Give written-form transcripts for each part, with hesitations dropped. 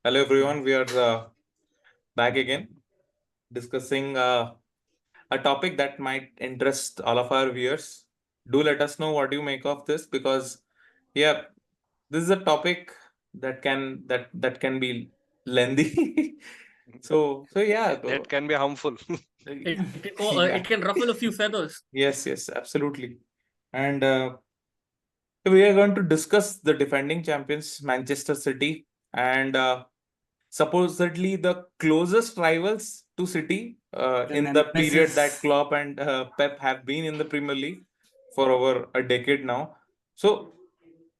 Hello everyone, we are back again discussing a topic that might interest all of our viewers. Do let us know what you make of this because yeah, this is a topic that can be lengthy. So yeah, That can be harmful. yeah, It can ruffle a few feathers. yes, absolutely. And we are going to discuss the defending champions, Manchester City, and supposedly the closest rivals to City The in the period that nemesis. Klopp and Pep have been in the Premier League for over a decade now. So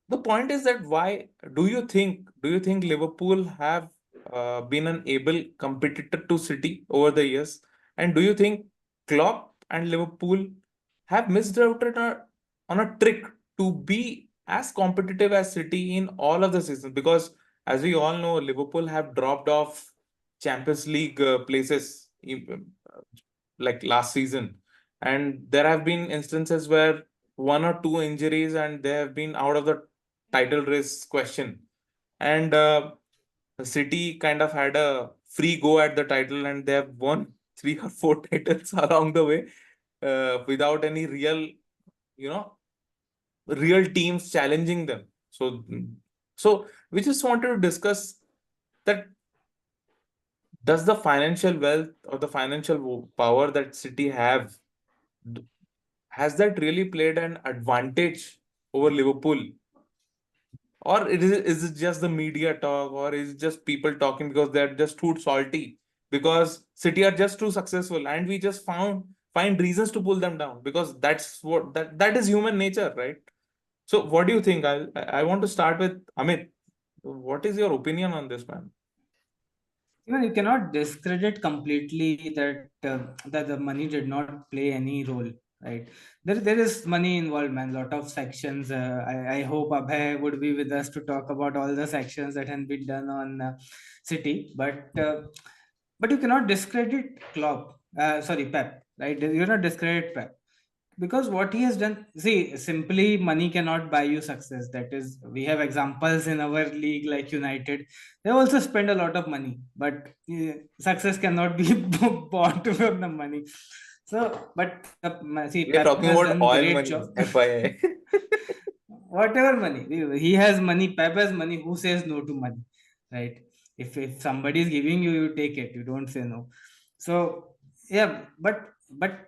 the point is that why do you think Liverpool have been an able competitor to City over the years, and do you think Klopp and Liverpool have missed out on a trick to be as competitive as City in all of the seasons? Because as we all know, Liverpool have dropped off Champions League places like last season, and there have been instances where one or two injuries and they have been out of the title race question. And City kind of had a free go at the title and they have won three or four titles along the way without any you know, real teams challenging them. So we just wanted to discuss that does the financial wealth or the financial power that City have, d- has that really played an advantage over Liverpool? Or is it just the media talk, or is it just people talking because they're just too salty? Because City are just too successful, and we just find reasons to pull them down because that is human nature, right? So, what do you think? I want to start with Amit. What is your opinion on this, man? Even you cannot discredit completely that the money did not play any role, right? There is money involved, man. Lot of sections. I hope Abhay would be with us to talk about all the sections that have been done on City, but you cannot discredit Klopp. Sorry, Pep. Right? You cannot discredit Pep because what he has done, see, simply money cannot buy you success. That is, we have examples in our league like United. They also spend a lot of money, but success cannot be bought from the money. So but see, We are Pep talking has about done oil great money, job. FYI. Whatever money he has, money, Pep has money. Who says no to money, right? If somebody is giving you, you take it, you don't say no. So yeah, but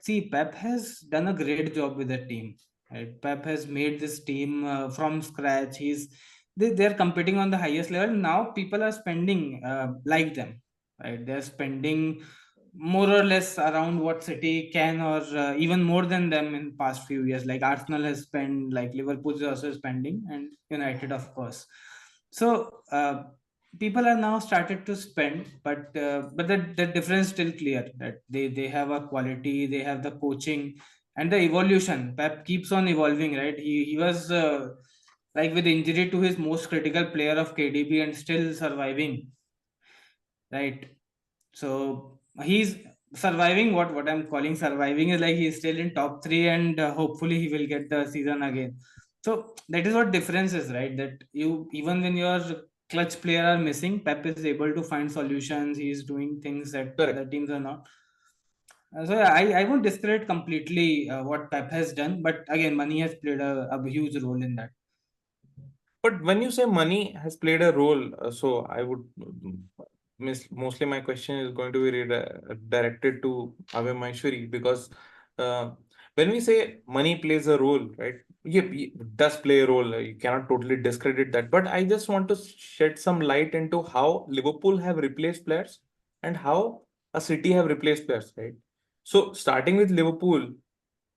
see, Pep has done a great job with the team, right? Pep has made this team from scratch. They're competing on the highest level now. People are spending like them, right? They're spending more or less around what City can, or even more than them in past few years. Like Arsenal has spent, like Liverpool is also spending, and United, of course. So people are now started to spend, but the difference still clear that they have a quality, they have the coaching and the evolution. Pep keeps on evolving, right? He was like with injury to his most critical player of KDB and still surviving, right? So he's surviving. What I'm calling surviving is like he's still in top three, and hopefully he will get the season again. So that is what difference is, right? That you, even when your clutch player are missing, Pep is able to find solutions. He's doing things that other Correct. teams are not. So yeah, I won't discredit completely what Pep has done, but again, money has played a huge role in that. But when you say money has played a role, so I would mostly my question is going to be directed to Ave Maheshwari because uh, when we say money plays a role, right? Yeah, it does play a role. You cannot totally discredit that. But I just want to shed some light into how Liverpool have replaced players and how a City have replaced players, right? So starting with Liverpool,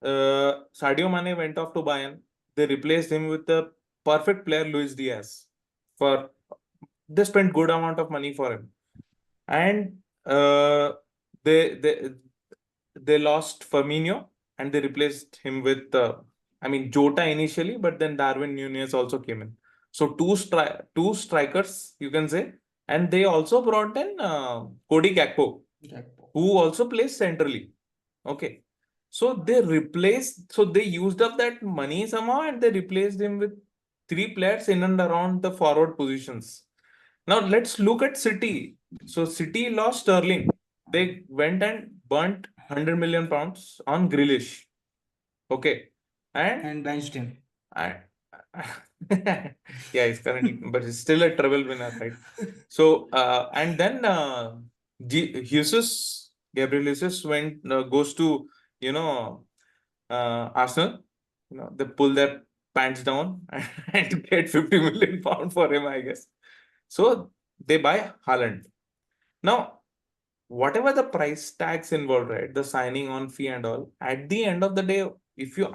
Sadio Mane went off to Bayern. They replaced him with the perfect player Luis Diaz. For they spent good amount of money for him, and they they they lost Firmino and they replaced him with I mean Jota initially, but then Darwin Nunez also came in. So two strikers you can say, and they also brought in Cody Gakpo, who also plays centrally. Okay. So they used up that money somehow and they replaced him with three players in and around the forward positions. Now let's look at City. So City lost Sterling. They went and burnt £100 million on Grealish. Okay. And benched him. I, yeah, he's currently, but he's still a treble winner, right? So, and then Gabriel Jesus goes to, Arsenal. They pull their pants down and get £50 million for him, I guess. So they buy Haaland. Now, whatever the price tags involved, right? The signing on fee and all, at the end of the day, if you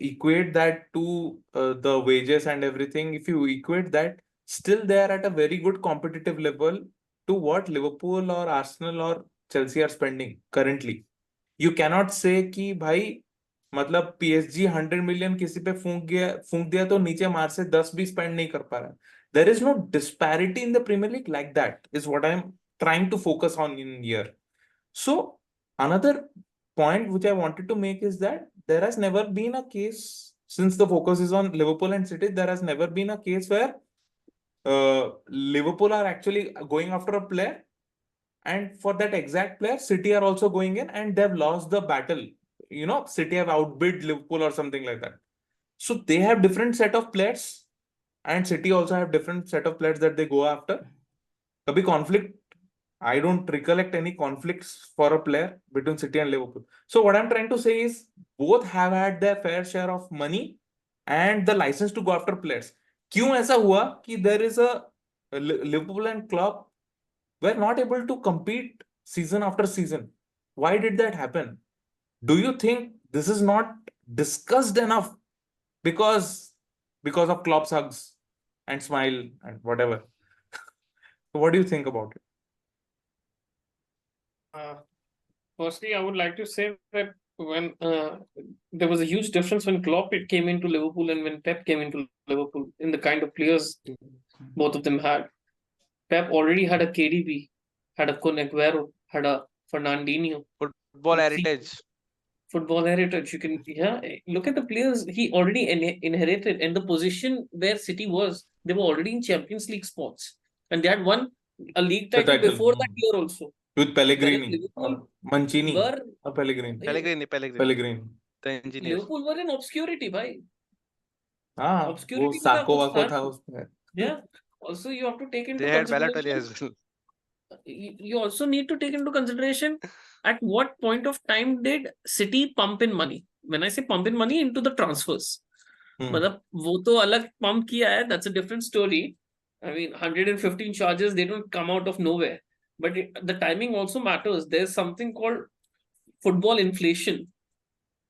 equate that to the wages and everything, if you equate that, still they are at a very good competitive level to what Liverpool or Arsenal or Chelsea are spending currently. You cannot say कि भाई मतलब PSG 100 million किसी पे फूंक दिया तो नीचे मार से 10 भी स्पेंड नहीं कर पा रहा. There is no disparity in the Premier League like that, is what I'm trying to focus on in here. So another point which I wanted to make is that there has never been a case, since the focus is on Liverpool and City, there has never been a case where Liverpool are actually going after a player, and for that exact player, City are also going in and they've lost the battle. City have outbid Liverpool or something like that. So they have different set of players, and City also have different set of players that they go after. Kabhi conflict, I don't recollect any conflicts for a player between City and Liverpool. So what I'm trying to say is both have had their fair share of money and the license to go after players. क्यों ऐसा हुआ कि there is a Liverpool and Klopp were not able to compete season after season? Why did that happen? Do you think this is not discussed enough because of Klopp's hugs and smile and whatever? So what do you think about it? Firstly, I would like to say that when there was a huge difference when Klopp came into Liverpool and when Pep came into Liverpool in the kind of players both of them had. Pep already had a KDB, had a Kun Aguero, had a Fernandinho. Football heritage. Football heritage. You can look at the players he already inherited, and the position where City was, they were already in Champions League spots, and they had won a league title before that year also. With Pellegrini or Mancini or Pellegrini. Pellegrini. The engineer. Liverpool were in obscurity, bhai. Obscurity था उसमें. Yeah. Also, you have to take into They had consideration. Balotelli as well. You also need to take into consideration at what point of time did City pump in money. When I say pump in money, into the transfers. मतलब वो तो अलग pump किया है. That's a different story. I mean, 115 charges, they don't come out of nowhere. But the timing also matters. There's something called football inflation.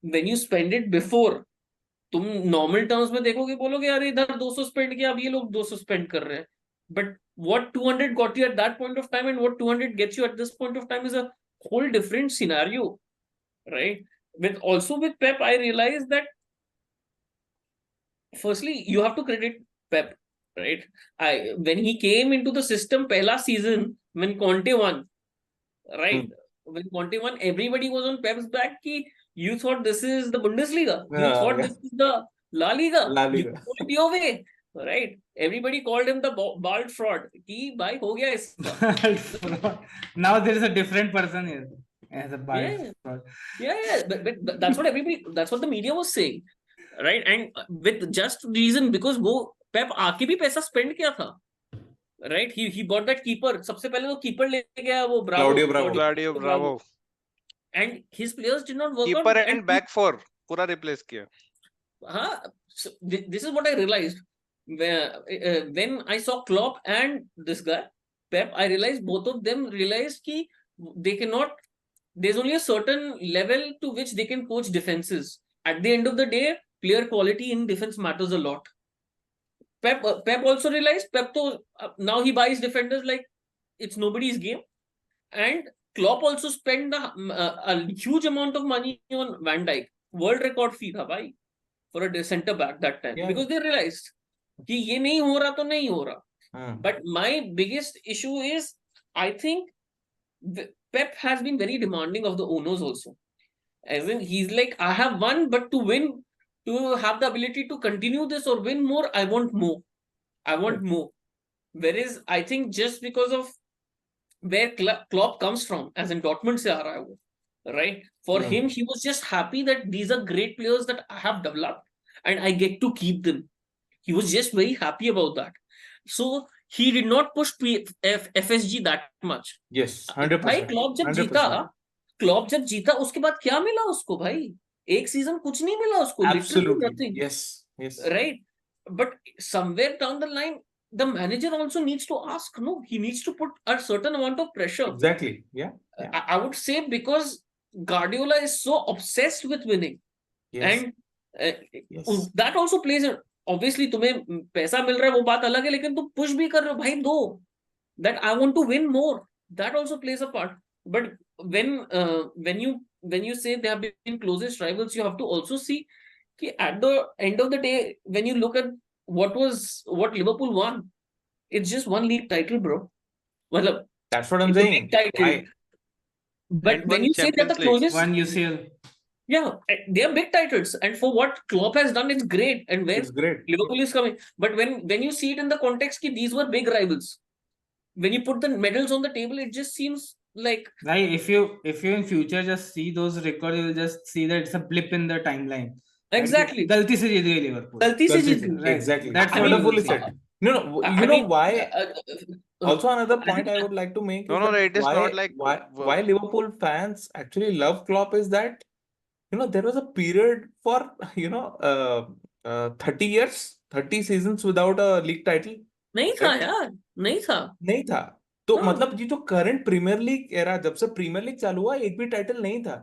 When you spend it before, तुम normal terms में देखोगे, बोलोगे यार इधर 200 spend किया, अब ये लोग 200 spend कर रहे हैं. But what 200 got you at that point of time and what 200 gets you at this point of time is a whole different scenario, right? With Pep, I realized that firstly, you have to credit Pep, right? When he came into the system, pehla season, when Conte won, right? When Conte won, everybody was on Pep's back. You thought this is the Bundesliga. You thought this is the La Liga. You put it your way, right? Everybody called him the bald fraud. Ki bhai ho gaya iska. Now there is a different person here as a bald fraud. Yeah. But that's what the media was saying. Right, and with just reason, because वो Pep आके भी पैसा spend किया था, right? He bought that keeper. सबसे पहले तो keeper ले गया वो Claudio Bravo. And his players did not work keeper out. And back four पूरा replace किया. So this is what I realized when I saw Klopp and this guy Pep. I realized both of them realized कि they cannot. There's only a certain level to which they can coach defenses. At the end of the day, player quality in defense matters a lot. Pep also realized. Now he buys defenders like it's nobody's game. And Klopp also spent a huge amount of money on Van Dijk. World record fee tha bhai for a centre back that time. Because they realized कि ये नहीं हो रहा तो नहीं हो रहा. But my biggest issue is I think Pep has been very demanding of the owners also. As in, he's like, I have won, but to win, to have the ability to continue this or win more, I want more. I want more. Whereas I think just because of where Klopp comes from, as in Dortmund se aa raha hai wo, right? For him, he was just happy that these are great players that I have developed and I get to keep them. He was just very happy about that. So he did not push FSG that much. Yes, भाई 100%. Klopp जब 100%. जीता, Klopp जब जीता उसके बाद क्या मिला उसको भाई? एक सीजन कुछ नहीं मिला उसको, literally Absolutely. nothing. Yes, yes. Right? But somewhere down the line, the manager also needs to ask, no, he needs to put a certain amount of pressure. Exactly. Yeah. I would say because Guardiola is so obsessed with winning, Yes. and Yes. that also plays a, obviously तुम्हें पैसा मिल रहा है वो बात अलग है, लेकिन तुम पुश भी कर रहे हो भाई, दो, that I want to win more, that also plays a part. But when you say they have been closest rivals, you have to also see कि at the end of the day, when you look at what Liverpool won, it's just one league title, bro. मतलब That's what I'm it's a saying. big title. Why? But And when one you say that the Champions League. closest, One UCL. yeah, they are big titles, and for what Klopp has done, it's great. And where It's great. Liverpool is coming, but when you see it in the context that these were big rivals, when you put the medals on the table, it just seems like Right, if you in future just see those records, you will just see that it's a blip in the timeline. exactly. गलती से जीत गई Liverpool. गलती से जीत गई. Right. Exactly. That's I what mean, you will wonderfully see. said. No, I you know mean, why? Also, another I point think- I would like to make No, is no, that it is not like- why Liverpool fans actually love Klopp is that, you know, there was a period for, you know, 30 years, 30 seasons without a league title. नहीं था यार, नहीं था. नहीं था. तो हाँ. मतलब ये जो करंट प्रीमियर लीग एरा, जब से प्रीमियर लीग चालू हुआ, एक भी टाइटल नहीं था.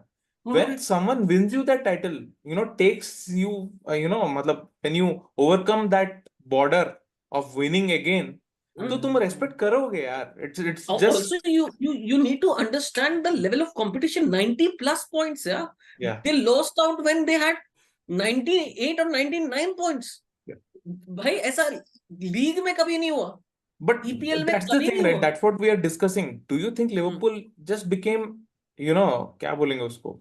हाँ. When someone wins you that title, you know, takes you, you know, मतलब when you overcome that border of winning again, तो तुम रेस्पेक्ट करोगे यार. It's just Also, you need to understand the level of competition. 90 plus points, yeah. They lost out when they had 98 or 99 points. Yeah. भाई ऐसा league में कभी नहीं हुआ. But EPL में that's the कभी thing, नहीं right? हुआ. That's what we are discussing. Do you think Liverpool just became, you know, क्या बोलेंगे उसको,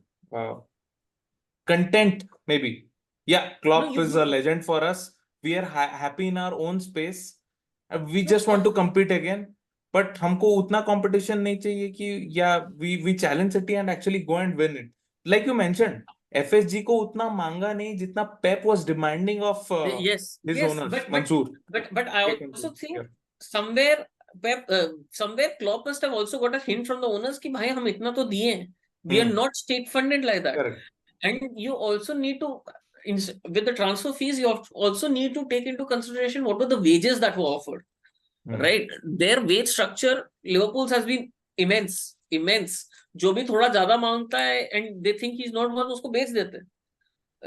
content maybe? Yeah, Klopp you is a don't. legend for us. We are happy in our own space. We just want to compete again. But हमको उतना competition नहीं चाहिए कि yeah, we challenge City and actually go and win it. Like you mentioned, FSG को उतना मांगा नहीं जितना Pep was demanding of Yes, his yes, owners, but Mansoor. I also think somewhere somewhere Klopp must have also got a hint from the owners कि भाई हम इतना तो दिए हैं. We are not state funded like that. Correct. And you also need to, with the transfer fees, you also need to take into consideration what were the wages that were offered. Right? Their wage structure, Liverpool's has been immense. जो भी थोड़ा ज्यादा मांगता है and they think he's not worth, उसको बेच देते हैं.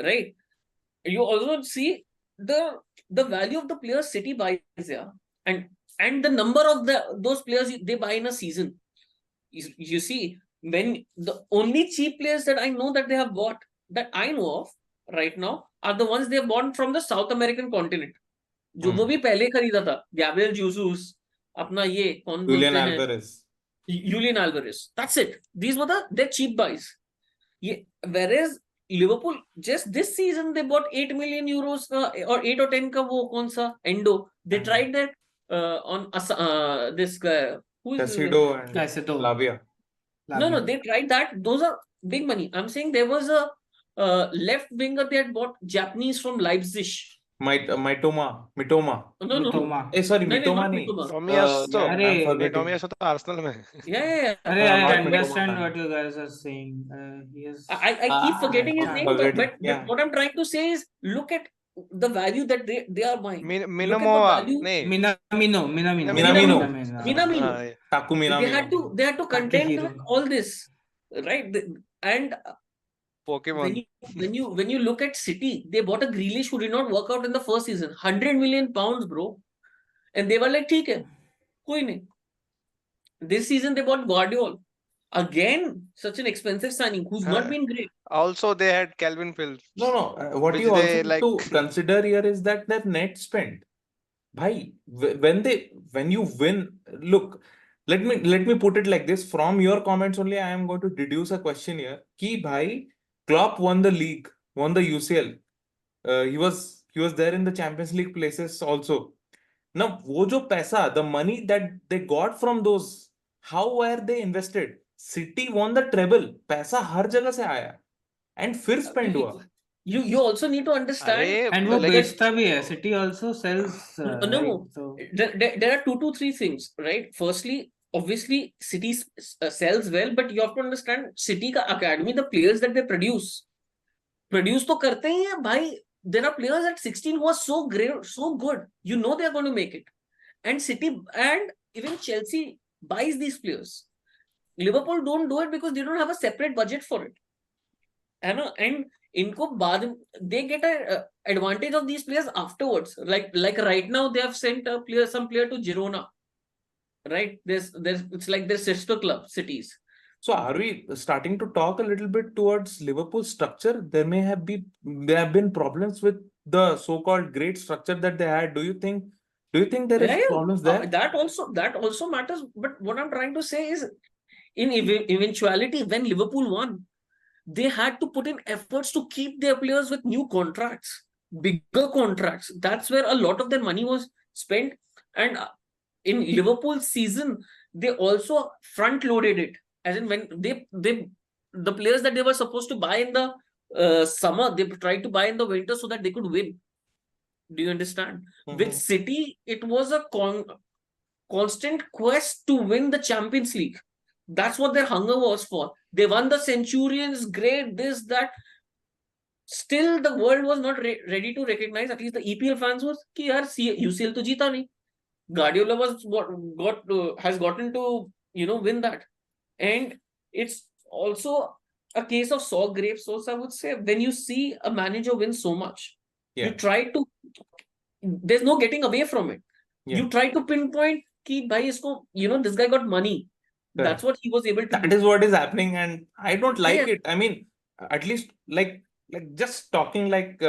Right? You also see the value of the players City buys, and the number of those players they buy in a season. You see, when the only cheap players that I know that they have bought, that I know of right now, are the ones they have bought from the South American continent. जो वो भी पहले खरीदा था, Gabriel Jesus, अपना ये कौन बोलते हैं, Julian Alvarez. That's it. These were their cheap buys. Whereas Liverpool just this season they bought 8 million euros or 8 or 10 का वो कौन सा Endo. They tried that on this guy. Who is Caicedo and Lavia. No, they tried that. Those are big money. I'm saying there was a left winger they had bought, Japanese from Leipzig. Mitoma. No. Sorry, नहीं, Mitoma not नहीं. Mitoma. Tomiyasu. I'm forgetting. Tomiyasu तो Arsenal में है. Yeah. I not understand Mitoma. what you guys are saying. He is. I keep forgetting his name, but yeah. what I'm trying to say is look at the value that they are buying. Minamino. Minamino. Taku Minamino. They had to contend with all this, right? And Pokemon. when you look at City, they bought a Grealish who did not work out in the first season. 100 million pounds, bro. And they were like, ठीक है, कोई नहीं. This season they bought Guardiola. Again, such an expensive signing who's not been great. Also, they had Calvin Phillips. No. What you also need to consider here is that their net spend. Bhai, when you win, look, let me put it like this. From your comments only, I am going to deduce a question here. Ki bhai, Klopp won the league, won the UCL. He was there in the Champions League places also. Now, वो जो पैसा, the money that they got from those, how were they invested? City won the treble. पैसा हर जगह से आया and फिर spend हुआ. You also need to understand अरे And वो like बेचता भी है. City also sells. no, Right? So there are 2 to 3 things, right? Firstly, obviously, City sells well, but you have to understand City का academy, the players that they produce तो करते ही हैं भाई. There are players at 16 who are so great, so good. You know they are going to make it. And City and even Chelsea buys these players. Liverpool don't do it because they don't have a separate budget for it. And इनको बाद they get a advantage of these players afterwards. Like right now they have sent some player to Girona. Right? There's it's like their sister club cities. So are we starting to talk a little bit towards Liverpool structure? There have been problems with the so-called great structure that they had. Do you think there is Yeah. problems there? That also matters. But what I'm trying to say is, in eventuality, when Liverpool won, they had to put in efforts to keep their players with new contracts, bigger contracts. That's where a lot of their money was spent. And in Liverpool's season, they also front loaded it. As in, when the players that they were supposed to buy in the summer, they tried to buy in the winter so that they could win. Do you understand? With City, it was a constant quest to win the Champions League. That's what their hunger was for. They won the Centurions, great, this, that. Still, the world was not ready to recognize, at least the EPL fans was, कि यार UCL तो जीता नहीं. Guardiola has gotten to win that. And it's also a case of sour grapes also, I would say. When you see a manager win so much, Yeah. you try to, there's no getting away from it. Yeah. You try to pinpoint कि भाई इसको, this guy got money. Correct. That's what he was able to That do. is what is happening, and I don't like Yeah. it. I mean, at least like just talking like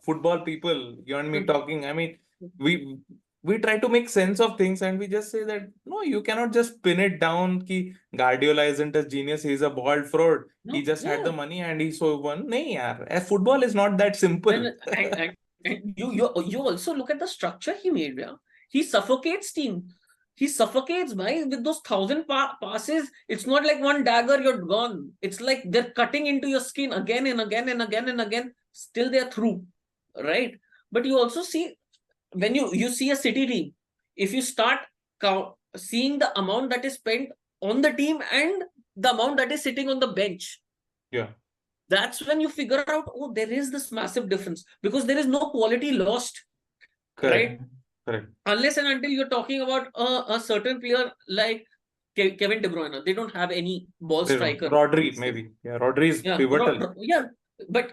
football people, you and me talking. I mean, we try to make sense of things, and we just say that no, you cannot just pin it down. Ki Guardiola isn't a genius; he's a bald fraud. No, He just had yeah. the money and he so won. Nahi, yaar. Football is not that simple. And you also look at the structure he made. Yeah, he suffocates team. He suffocates by with those 1,000 passes. It's not like one dagger, you're gone. It's like they're cutting into your skin again and again and again and again. Still they're through, right? But you also see, when you see a City team, if you start seeing the amount that is spent on the team and the amount that is sitting on the bench, Yeah. that's when you figure out, oh, there is this massive difference, because there is no quality lost. Correct. Right? Correct. Unless and until you're talking about a certain player like Kevin De Bruyne, they don't have any ball striker. Rodri, maybe. Yeah, Rodri is pivotal. Yeah, but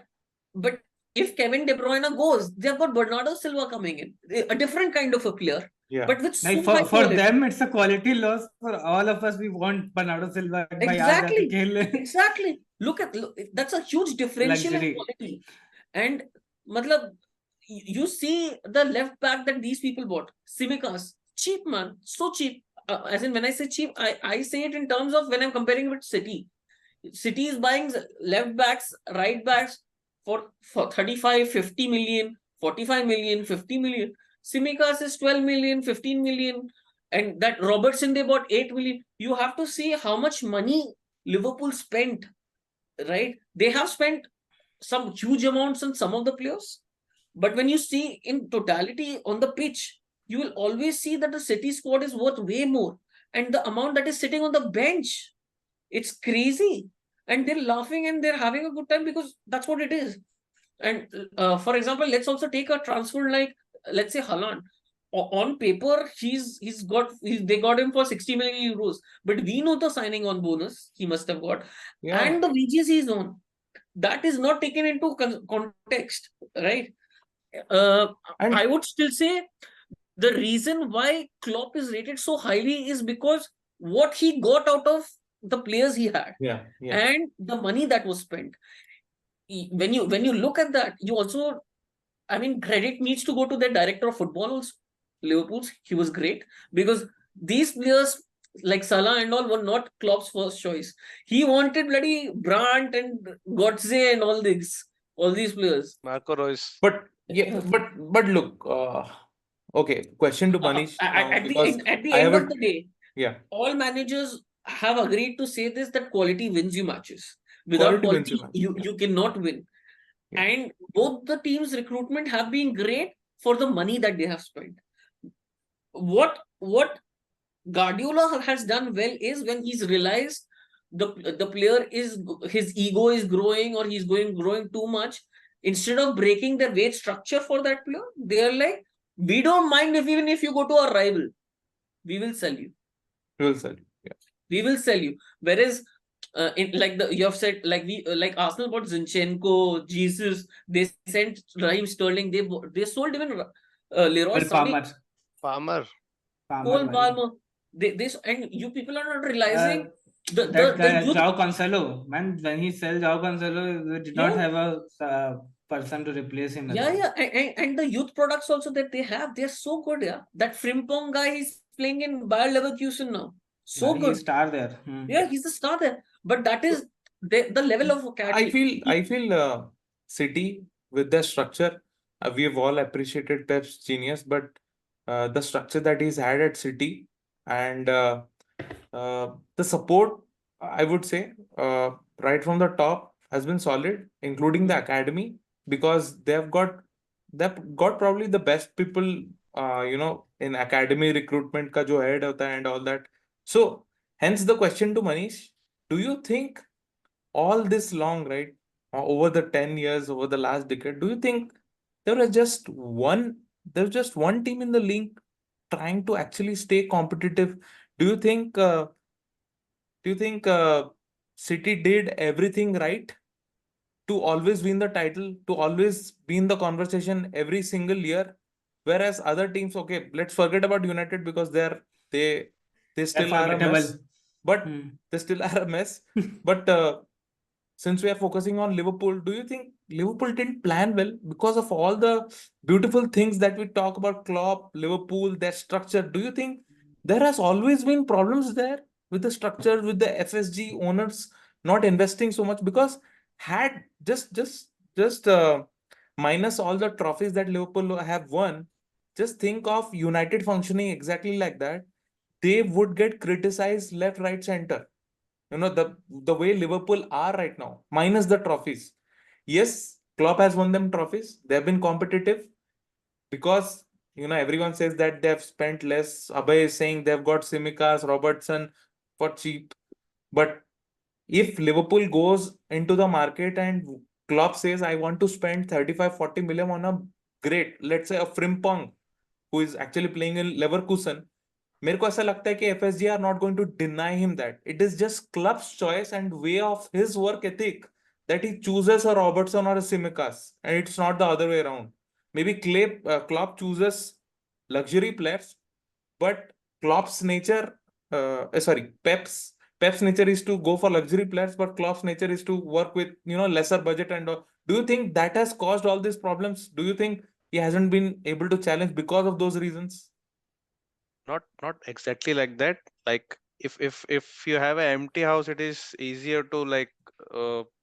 if Kevin De Bruyne goes, they've got Bernardo Silva coming in, a different kind of a player. Yeah. But with like for them, it's a quality loss. For all of us, we want Bernardo Silva. Exactly. Look, that's a huge differential in quality. And matlab, you see the left back that these people bought, Tsimikas, cheap man, so cheap. As in, when I say cheap, I say it in terms of when I'm comparing with City. City is buying left backs, right backs for 35, 50 million, 45 million, 50 million. Tsimikas is 12 million, 15 million. And that Robertson, they bought 8 million. You have to see how much money Liverpool spent, right? They have spent some huge amounts on some of the players. But when you see in totality on the pitch, you will always see that the City squad is worth way more. And the amount that is sitting on the bench, it's crazy. And they're laughing and they're having a good time because that's what it is. And for example, let's also take a transfer like, let's say Haaland. On paper, they got him for 60 million euros. But we know the signing on bonus he must have got. Yeah. And the wages he's on. That is not taken into context, right? And I would still say the reason why Klopp is rated so highly is because what he got out of the players he had, and the money that was spent. When you look at that, you also, I mean, credit needs to go to the director of football also. Liverpool's, he was great, because these players like Salah and all were not Klopp's first choice. He wanted bloody Brandt and Götze and all these players. Marco Reus. But yeah, but look, Okay, question to Manish now, At the because end, at the I have end of a the day, yeah, all managers have agreed to say this, that quality wins you matches. Without quality wins you quality, match. you cannot win. Yeah. And both the teams' recruitment have been great for the money that they have spent. What Guardiola has done well is when he's realized the player is, his ego is growing, or he's growing too much. Instead of breaking the wage structure for that player, they are like, we don't mind if even if you go to our rival, we will sell you. He will sell you. Yeah. We will sell you. Whereas, in like the you have said, like like Arsenal bought Zinchenko, Jesus, they sent Raheem Sterling, they sold even Leroy Cole Sané, Palmer. Palmer. Cole bhai. Palmer. And you people are not realizing That the guy youth. João Cancelo, man, when he sell João Cancelo, we did not Yeah. have a person to replace him as Yeah, well. yeah, and the youth products also that they have, they're so good. Yeah, that Frimpong guy, he's playing in Bayer Leverkusen now. So He good. is star there. Yeah, he's the star there. But that is the level of academy. I feel City with their structure, we have all appreciated Pep's genius, but the structure that he's had at City and the support, I would say, right from the top has been solid, including the academy, because they've got probably the best people, in academy recruitment ka jo head hota hai and all that. So hence the question to Manish: do you think all this long, right, over the 10 years, over the last decade, do you think there was just one, there's just one team in the league trying to actually stay competitive? Do you think, City did everything right to always win the title, to always be in the conversation every single year? Whereas other teams, okay, let's forget about United because they they still are a mess, Forgettable. but they still are a mess. But since we are focusing on Liverpool, do you think Liverpool didn't plan well because of all the beautiful things that we talk about Klopp, Liverpool, their structure? Do you think there has always been problems there with the structure, with the FSG owners not investing so much? Because had just minus all the trophies that Liverpool have won, just think of United functioning exactly like that. They would get criticized left, right, center. The way Liverpool are right now, minus the trophies. Yes, Klopp has won them trophies. They've been competitive because everyone says that they've spent less. Abhay is saying they've got Simicas, Robertson for cheap. But if Liverpool goes into the market and Klopp says, I want to spend 35-40 million on a great, let's say a Frimpong, who is actually playing in Leverkusen, मेरे को ऐसा लगता है कि FSG are not going to deny him that. It is just club's choice and way of his work ethic that he chooses a Robertson or a Simicas, and it's not the other way around. Maybe Klopp chooses luxury players, but Klopp's nature, Pep's nature is to go for luxury players, but Klopp's nature is to work with lesser budget and all. Do you think that has caused all these problems? Do you think he hasn't been able to challenge because of those reasons? Not exactly like that. Like if you have an empty house, it is easier to like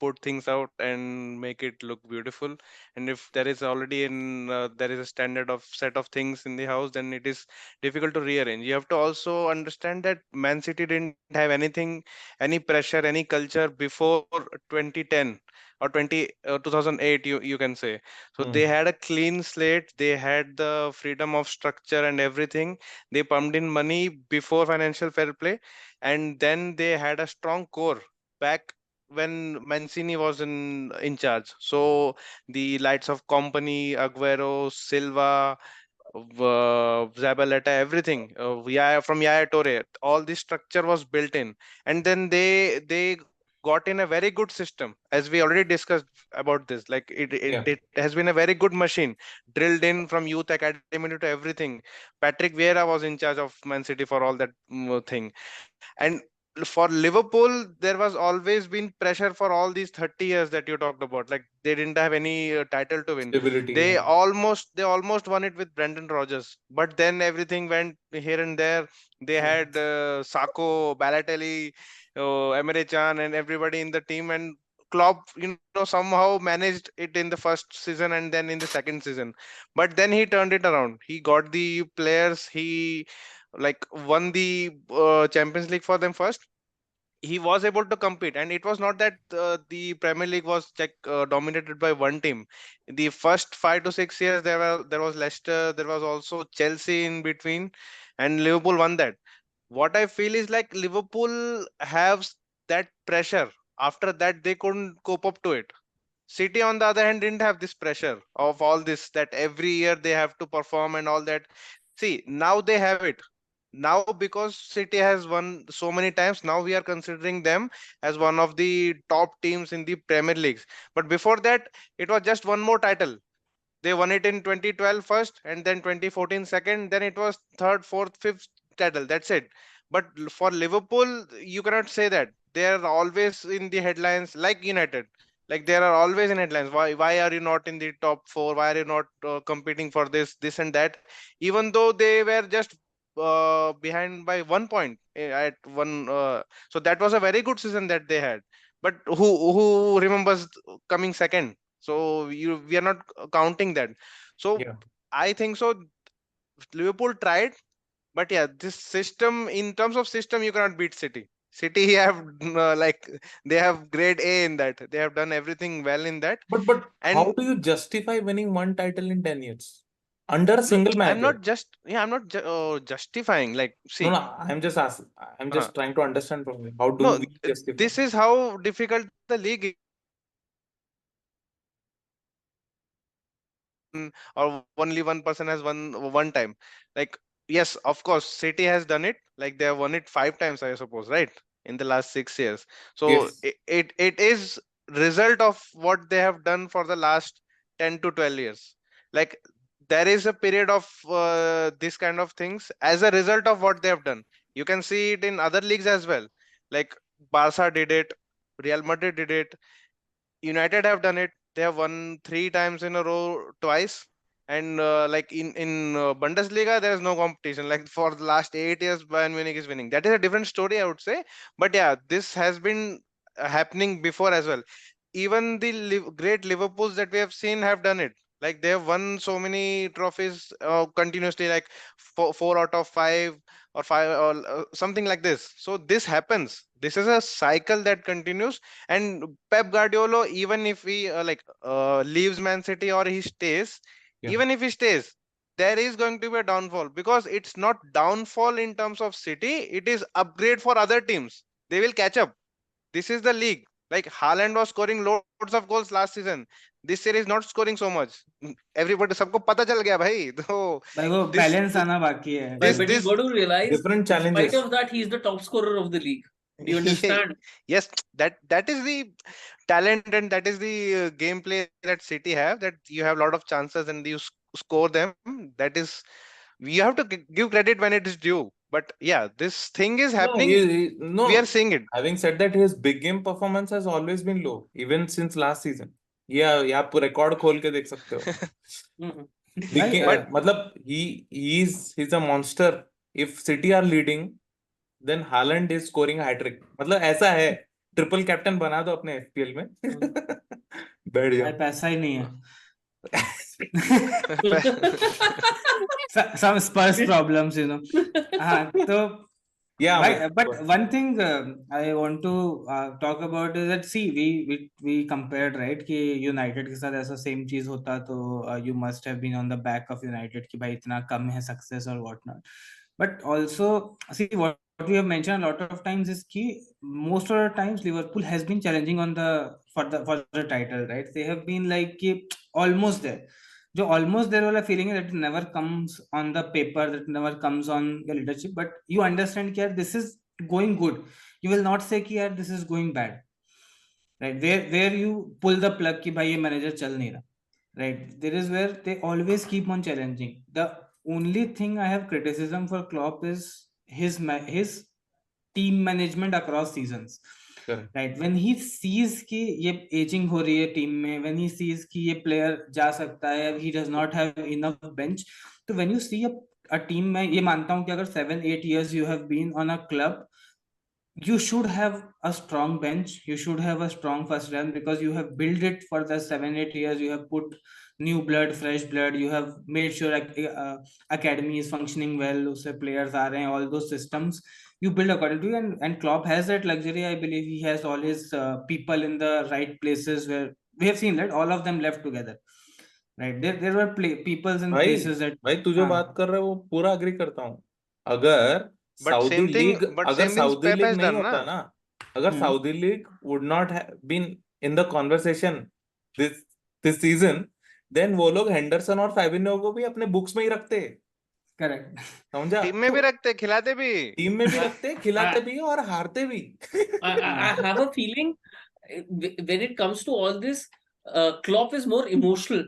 put things out and make it look beautiful. And if there is already there is a standard of set of things in the house, then it is difficult to rearrange. You have to also understand that Man City didn't have anything, any pressure, any culture before 2010 or 2008, you can say. So Hmm. they had a clean slate, they had the freedom of structure and everything. They pumped in money before financial fair play, and then they had a strong core back when Mancini was in charge. So the lights of company, Aguero, Silva, Zabaleta, everything, from Yaya Toure, all this structure was built in, and then they got in a very good system, as we already discussed about this. Like Yeah. it has been a very good machine, drilled in from youth academy to everything. Patrick Vieira was in charge of Man City for all that thing, and for Liverpool, there was always been pressure for all these 30 years that you talked about. Like they didn't have any title to win. Stability. They almost won it with Brendan Rodgers, but then everything went here and there. They had Sako, Balotelli, Emre Can, and everybody in the team, and Klopp, somehow managed it in the first season and then in the second season. But then he turned it around. He got the players. He like won the Champions League for them first. He was able to compete, and it was not that the Premier League was dominated by one team. The first 5 to 6 years, there was Leicester, there was also Chelsea in between, and Liverpool won that. What I feel is like Liverpool has that pressure. After that, they couldn't cope up to it. City, on the other hand, didn't have this pressure of all this, that every year they have to perform and all that. See, now they have it. Now, because City has won so many times, now we are considering them as one of the top teams in the Premier Leagues. But before that, it was just one more title. They won it in 2012 first, and then 2014 second. Then it was third, fourth, fifth title. That's it. But for Liverpool, you cannot say that. They are always in the headlines, like United. Like they are always in headlines. Why are you not in the top four? Why are you not competing for this and that? Even though they were just behind by 1 point at one. So that was a very good season that they had. But who remembers coming second? So we are not counting that. So Yeah. I think so. Liverpool tried, but yeah, this system, in terms of system, you cannot beat City. City have like they have grade A in that. They have done everything well in that. But how And do you justify winning one title in 10 years under a no, single I'm manager? not just I'm not justifying. Like, No, see, no, I'm just asking. I'm uh, just trying to understand from you. How do no, we justify? this is how difficult the league is. Or only one person has won one time. Like, yes, of course, City has done it. Like they have won it 5 times, I suppose, right, in the last 6 years. So Yes. it is result of what they have done for the last 10 to 12 years. Like there is a period of this kind of things as a result of what they have done. You can see it in other leagues as well. Like Barca did it, Real Madrid did it, United have done it. They have won 3 times in a row, twice. And like in Bundesliga, there is no competition. Like for the last 8 years, Bayern Munich is winning. That is a different story, I would say. But yeah, this has been happening before as well. Even the great Liverpools that we have seen have done it. Like they have won so many trophies continuously, like four out of five or five or something like this. So this happens. This is a cycle that continues. And Pep Guardiola, even if he leaves Man City or he stays, Yeah. even if he stays, there is going to be a downfall, because it's not downfall in terms of City, it is upgrade for other teams. They will catch up. This is the league. Like Haaland was scoring loads of goals last season. This year is not scoring so much. Everybody, सबको पता चल गया भाई. So भाई वो this balance आना बाकी है this But you this got to realize, Different in spite challenges. of that, he's the top scorer of the league. Do you understand? yes, that is the talent, and that is the gameplay that City have, that you have a lot of chances and you score them. That is, you have to give credit when it is due. But yeah, this thing is No, happening. We are no. seeing it. Having said that, his big game performance has always been low, even since last season. Yeah, ये आप record खोल के देख सकते हो. Mhm. Big भाई game, But मतलब he's a monster. If City are leading, then Haaland is scoring a hat trick. मतलब ऐसा है. ट्रिपल कैप्टन बना दो अपने FPL में. बैठ भाई जाओ. पैसा ही नहीं है some Spurs problems, you know. So Yeah, why, Amit. but one thing I want to talk about is that, see, we compared, right, कि United के साथ ऐसा same चीज होता तो you must have been on the back of United कि भाई इतना कम है success or whatnot. But also, see, what we have mentioned a lot of times is कि most of the times Liverpool has been challenging on the for the title, right? They have been like कि almost there. जो almost there वाला feeling है, that never comes on the paper, that never comes on your leadership, but you understand कि यार this is going good. You will not say कि यार this is going bad, right? Where you pull the plug कि भाई ये manager चल नहीं रहा, right? There is where they always keep on challenging. The only thing I have criticism for Klopp is his team management across seasons. Correct. Right when he sees कि ये ageing हो रही है टीम में, when he sees कि ये player जा सकता है, he does not have enough bench, तो when you see a team में, ये मानता हूं कि अगर 7-8 years you have been on a club, you should have a strong bench. You should have a strong first 11 because you have built it for the 7-8 years. You have put new blood, fresh blood. You have made sure academy is functioning well. उससे players are रहे हैं, all those systems you build according to you. And Klopp has that luxury. I believe he has all his people in the right places where we have seen that all of them left together. Right, there were peoples and भाई places that भाई तू जो बात कर रहा है वो पूरा अग्री करता हूँ. अगर But Saudi same thing, league but अगर same things Saudi Pep league has नहीं done, होता na? ना, अगर hmm, Saudi league would not have been in the conversation this this season, then वो लोग हेंडरसन और फैबिनो को भी अपने बुक्स में ही रखते. correct. समझा? टीम में भी रखते, खिलाते भी. टीम में भी I, रखते, खिलाते I, भी और हारते भी. I have a feeling when it comes to all this, Klopp is more emotional.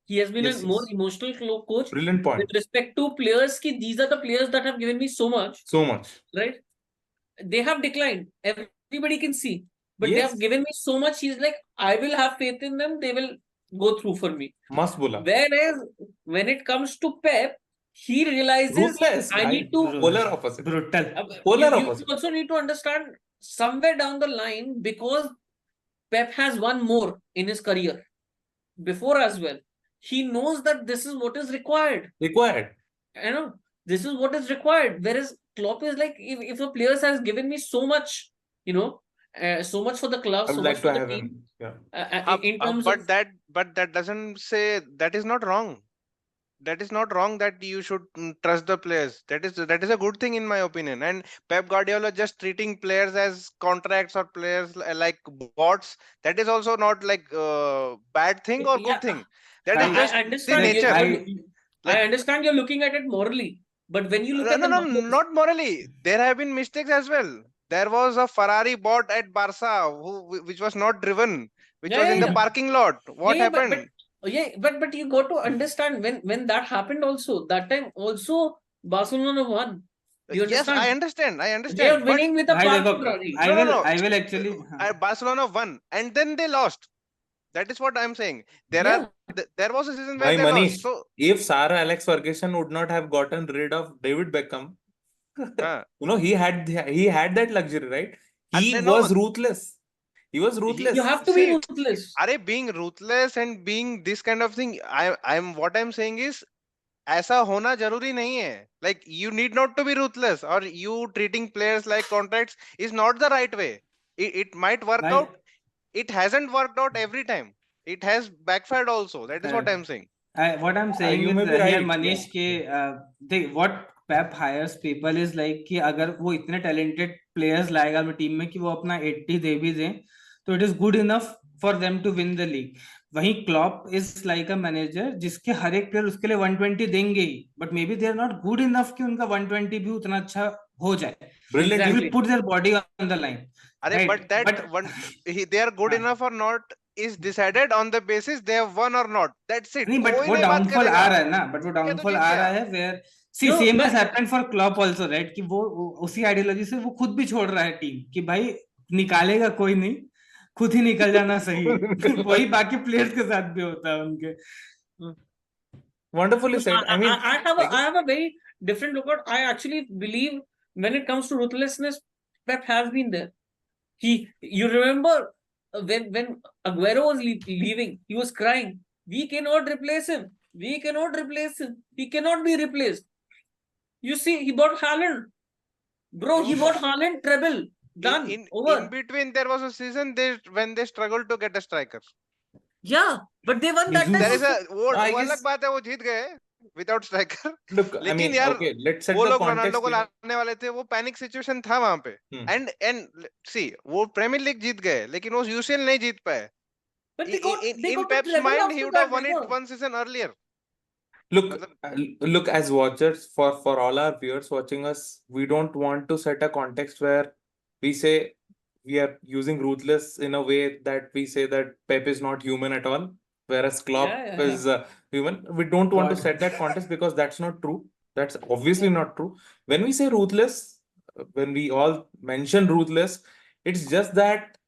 He has been Yes, a more yes. emotional coach Brilliant with point. respect to players. These are the players that have given me so much, So much. right? They have declined. Everybody can see, but they Yes. have given me so much. He's like, I will have faith in them. They will go through for me. मस्त बोला. Whereas when it comes to Pep, he realizes Ruthless, I भाई. need to. Polar opposite. Brutal. Polar You opposite. also need to understand somewhere down the line, because Pep has won more in his career before as well. He knows that this is what is required. Required. You know, this is what is required. Whereas Klopp is like, if a player has given me so much, so much for the club, I so would much like for to the have team, him. Yeah. in terms of. But that doesn't say that is not wrong. That is not wrong that you should trust the players. That is a good thing in my opinion. And Pep Guardiola just treating players as contracts or players like bots. That is also not like bad thing or Yeah, good thing. That is I just I the understand. nature. I I Like understand you're looking at it morally, but when you look no, at no, the no, numbers, not morally. There have been mistakes as well. There was a Ferrari bot at Barca which was not driven, which yeah, was yeah, in the yeah, parking lot. What yeah, happened? but you got to understand when that happened also. That time also Barcelona won. Do you Yes, I understand? understand. I They are understand. But winning with a भाई parked देखो, Ferrari. I no, no, will no. I will actually Barcelona won and then they lost. That is what I'm saying. Yeah, There was a season where Bhai they lost. Manish, So if Sir Alex Ferguson would not have gotten rid of David Beckham, huh. he had that luxury, right? And He no, was ruthless. He was you ruthless. have to be see, ruthless. are being ruthless and being this kind of thing. I'm what I'm saying is ऐसा होना जरूरी नहीं है. Like you need not to be ruthless or you treating players like contracts is not the right way. It might work भाई out. It hasn't worked out every time. It has backfired also. That is what I'm saying. what I'm saying You is may be here right. Manish के what Pep hires people is like कि अगर वो इतने talented players लाएगा अपनी team में कि वो अपना 80 दे भी दें तो it is good enough for them to win the league. वहीं Klopp is like a manager जिसके हर एक प्लेयर उसके लिए 120 देंगे ही, but maybe they are not good enough कि उनका 120 भी उतना अच्छा हो जाए. Brilliant. He will Exactly. put their body on the line. अरे Right, but that but one they are good हाँ. enough or not is decided on the basis they have won or not. That's it. नहीं but कोई वो नहीं बात downfall करेगा. आ रहा है ना, बट वो जीत गया तो डाउनफॉल जीत आ गया. रहा है वेयर सी No, सेम मैं has happened for Klopp also, right, कि वो उसी आइडियोलॉजी से वो खुद भी छोड़ रहा है टीम कि भाई निकालेगा कोई नहीं, खुद ही निकल जाना सही है. वही बाकी प्लेयर्स के साथ भी होता है उनके. Wonderfully said. I mean, I have a very different look at. I actually believe when it comes to ruthlessness, Pep has been there. You remember when Aguero was leaving, he was crying. We cannot replace him. We cannot replace him. He cannot be replaced. You see, he bought Haaland. Bro, he bought Haaland treble. Done. in Over. between there was a season when they struggled to get a striker. Yeah, but they won that Jesus. time There is also. a वो I वो guess- अलग बात है, वो जीत गए without striker. look, I लेकिन mean, यार okay, let's set वो the लोग रोनाल्डो context को here. लाने वाले थे, वो पैनिक सिचुएशन था वहां पे. एंड सी वो प्रीमियर लीग जीत गए लेकिन वो यूसीएल नहीं जीत पाए. But they got In the Pep's treble mind, he after would have that. won it one season earlier. Look, मतलब look, as watchers, for all our viewers watching us, we don't want to set a context where we say we are using ruthless in a way that we say that Pep is not human at all, whereas Klopp Yeah. is human. We don't want to God. set that context because that's not true. That's obviously not true. When we say ruthless, when we all mention ruthless, it's just that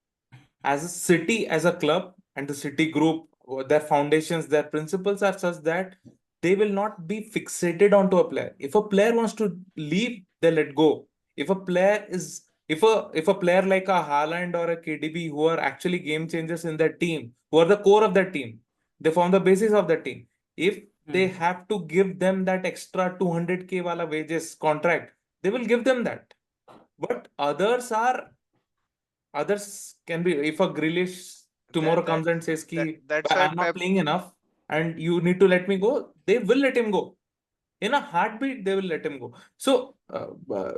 as a city, as a club, and the city group, their foundations, their principles are such that they will not be fixated onto a player. If a player wants to leave, they let go. If a player is if a player like a Haaland or a KDB, who are actually game changers in that team, who are the core of that team, they form the basis of that team. If they have to give them that extra 200K wala wages contract, they will give them that. But others can be, if a Grealish tomorrow comes and says ki That's why I'm not Pep. playing enough and you need to let me go, they will let him go. In a heartbeat, they will let him go. So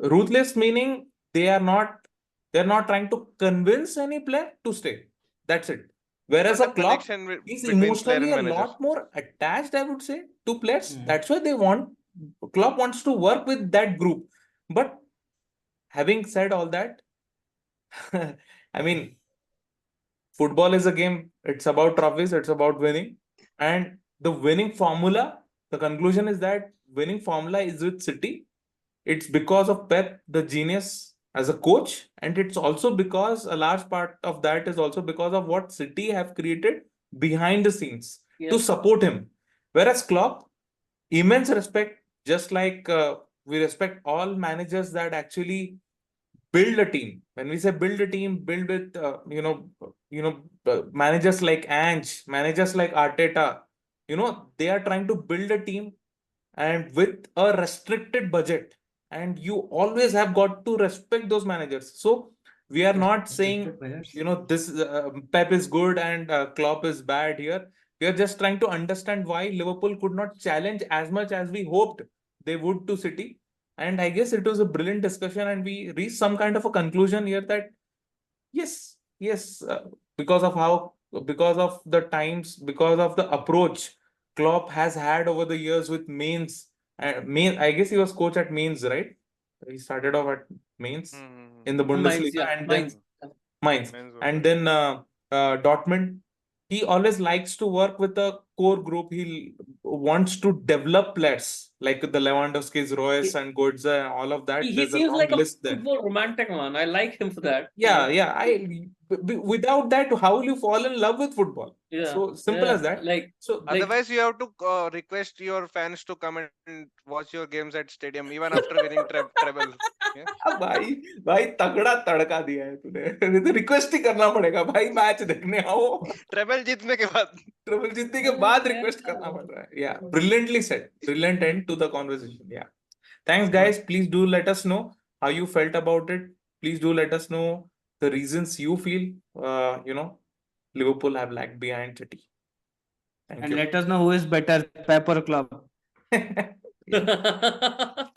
ruthless meaning they're not trying to convince any player to stay. That's it. Whereas But a the Klopp connection is between player emotionally and a manager. lot more attached, I would say, to players. Mm. That's why Klopp wants to work with that group. But having said all that, I mean, football is a game. It's about trophies. It's about winning. And the winning formula, the conclusion is that winning formula is with City. It's because of Pep, the genius as a coach. And it's also because a large part of that is also because of what City have created behind the scenes to support him. Whereas Klopp, immense respect, just like we respect all managers that actually build a team. When we say build a team, build with managers like Ange, managers like Arteta. They are trying to build a team and with a restricted budget. And you always have got to respect those managers. So we are not saying this Pep is good and Klopp is bad here. We are just trying to understand why Liverpool could not challenge as much as we hoped they would to City. And I guess it was a brilliant discussion, and we reached some kind of a conclusion here that yes, because of because of the times, because of the approach Klopp has had over the years with Mainz. I guess he was coach at Mainz, right? He started off at Mainz in the Mainz, Bundesliga, and then Mainz. Mainz, Men's was and there. then Dortmund. He always likes to work with a core group. He wants to develop players like the Lewandowski's, Royce, and Godza, and all of that. He There's a seems long like a list there. football romantic man. I like him for that. Yeah. Without that, how will you fall in love with football? Yeah. So simple as that. Like, So Otherwise, you have to request your fans to come and watch your games at stadium even after winning treble. Yeah? भाई भाई तगड़ा तड़का दिया है तूने तो request ही करना पड़ेगा भाई मैच देखने आओ Treble जीतने के बाद. ट्रिपल जीतने के बाद रिक्वेस्ट करना पड़ रहा है या brilliantly said brilliant and to the conversation या thanks guys, please do let us know how you felt about it. Please do let us know the reasons you feel Liverpool have lagged behind City. Thank And you. let us know who is better, Pep or Klopp. Yeah.